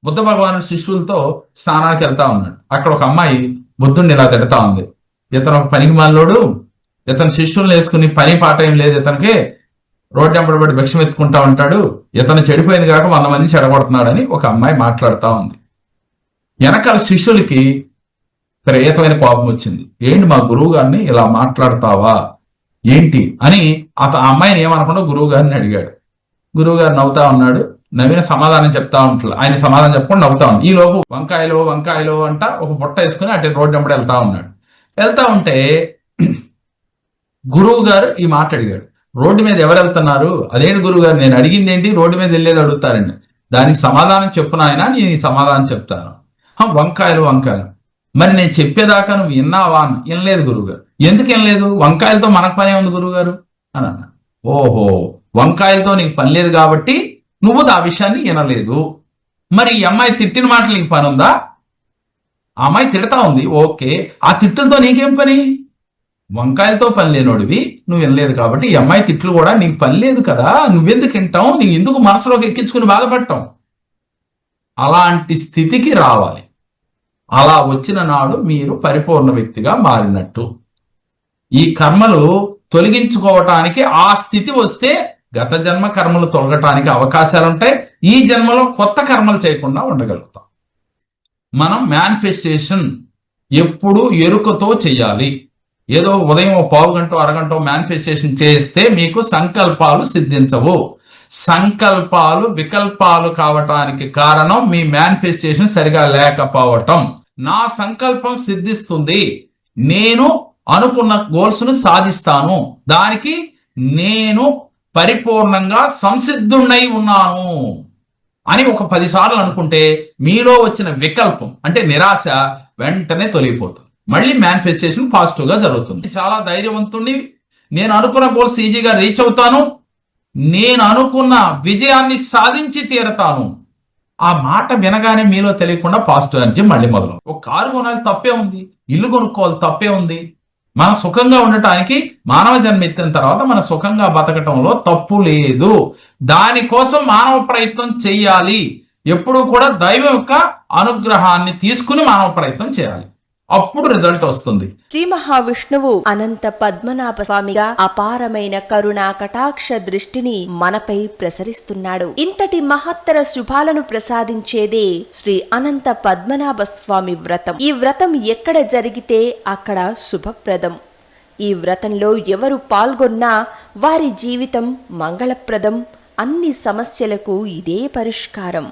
బుద్ధ భగవానుడు శిష్యులతో స్నానానికి వెళ్తా ఉన్నాడు. అక్కడ ఒక అమ్మాయి బుద్ధుడిని ఇలా తిడతా ఉంది. ఇతను ఒక పనికి మాలోడు, ఇతను శిష్యులను వేసుకుని పని పాట ఏం లేదు, ఇతనికి రోడ్డు వెంబడి భిక్షం ఎత్తుకుంటా ఉంటాడు, ఇతను చెడిపోయింది కాక 100 మంది చెడగొడుతున్నాడని ఒక అమ్మాయి మాట్లాడుతూ ఉంది. వెనకాల శిష్యులకి విపరీతమైన కోపం వచ్చింది. ఏంటి మా గురువు గారిని ఇలా మాట్లాడతావా ఏంటి అని ఆ అమ్మాయిని ఏమనకుండా గురువు గారిని అడిగాడు. గురువు గారు నవ్వుతా ఉన్నాడు. నవీన సమాధానం చెప్తా ఉంటాడు. ఆయన సమాధానం చెప్పకుండా నవ్వుతా ఉన్నాడు. ఈ లోపు వంకాయలు వంకాయలు అంట ఒక బుట్ట వేసుకుని అటు రోడ్డు వెంబడి వెళ్తా ఉన్నాడు. వెళ్తా ఉంటే గురువు గారు ఈ మాట అడిగాడు, రోడ్డు మీద ఎవరు వెళ్తున్నారు? అదేంటి గురువు గారు, నేను అడిగింది ఏంటి, రోడ్డు మీద వెళ్ళేది అడుగుతారండి, దానికి సమాధానం చెప్పు నాయనా, నేను సమాధానం చెప్తాను. వంకాయలు వంకాయలు, మరి నేను చెప్పేదాకా నువ్వు విన్నావా? వినలేదు గురువుగారు. ఎందుకు వినలేదు? వంకాయలతో మనకు పనే ఉంది గురువుగారు అని అన్నా. ఓహో, వంకాయలతో నీకు పని లేదు కాబట్టి నువ్వు ఆ విషయాన్ని వినలేదు. మరి ఈ అమ్మాయి తిట్టిన మాటలు నీకు పని ఉందా? ఆ అమ్మాయి తిడతా ఉంది, ఓకే, ఆ తిట్టులతో నీకేం పని? వంకాయలతో పని లేనోడివి, నువ్వు వినలేదు కాబట్టి ఈ అమ్మాయి తిట్లు కూడా నీకు పని లేదు కదా, నువ్వెందుకు వింటావు? నీకు ఎందుకు మనసులోకి ఎక్కించుకుని బాధపడటం? అలాంటి స్థితికి రావాలి. అలా వచ్చిన నాడు మీరు పరిపూర్ణ వ్యక్తిగా మారినట్టు. ఈ కర్మలు తొలగించుకోవటానికి ఆ స్థితి వస్తే గత జన్మ కర్మలు తొలగటానికి అవకాశాలు ఉంటాయి. ఈ జన్మలో కొత్త కర్మలు చేయకుండా ఉండగలుగుతాం. మనం మేనిఫెస్టేషన్ ఎప్పుడు ఎరుకతో చెయ్యాలి. ఏదో ఉదయం 1/4 గంట అరగంట మేనిఫెస్టేషన్ చేస్తే మీకు సంకల్పాలు సిద్ధించవు. సంకల్పాలు వికల్పాలు కావటానికి కారణం మీ మేనిఫెస్టేషన్ సరిగా లేకపోవటం. నా సంకల్పం సిద్ధిస్తుంది, నేను అనుకున్న గోల్స్ ను సాధిస్తాను, దానికి నేను పరిపూర్ణంగా సంసిద్ధున్నై ఉన్నాను అని ఒక 10 సార్లు అనుకుంటే మీలో వచ్చిన వికల్పం అంటే నిరాశ వెంటనే తొలగిపోతుంది. మళ్ళీ మేనిఫెస్టేషన్ పాజిటివ్ గా జరుగుతుంది. చాలా ధైర్యవంతుణ్ణి, నేను అనుకున్న గోల్స్ ఈజీగా రీచ్ అవుతాను, నేను అనుకున్న విజయాన్ని సాధించి తీరతాను. ఆ మాట వినగానే మీలో తెలియకుండా పాజిటివ్ ఎనర్జీ మళ్ళీ మొదలు. ఒక కారు కొనాలి తప్పే ఉంది, ఇల్లు కొనుక్కోవాలి తప్పే ఉంది. మనం సుఖంగా ఉండటానికి మానవ జన్మ ఎత్తిన తర్వాత మన సుఖంగా బతకటంలో తప్పు లేదు. దానికోసం మానవ ప్రయత్నం చెయ్యాలి. ఎప్పుడూ కూడా దైవం యొక్క అనుగ్రహాన్ని తీసుకుని మానవ ప్రయత్నం చేయాలి, అప్పుడు రిజల్ట్ వస్తుంది. శ్రీ మహావిష్ణువు అనంత పద్మనాభ స్వామిగా అపారమైన కరుణా కటాక్ష దృష్టిని మనపై ప్రసరిస్తున్నాడు. ఇంతటి మహత్తర శుభాలను ప్రసాదించేదే శ్రీ అనంత పద్మనాభ స్వామి వ్రతం. ఈ వ్రతం ఎక్కడ జరిగితే అక్కడ శుభప్రదం. ఈ వ్రతంలో ఎవరు పాల్గొన్నా వారి జీవితం మంగళప్రదం. అన్ని సమస్యలకు ఇదే పరిష్కారం.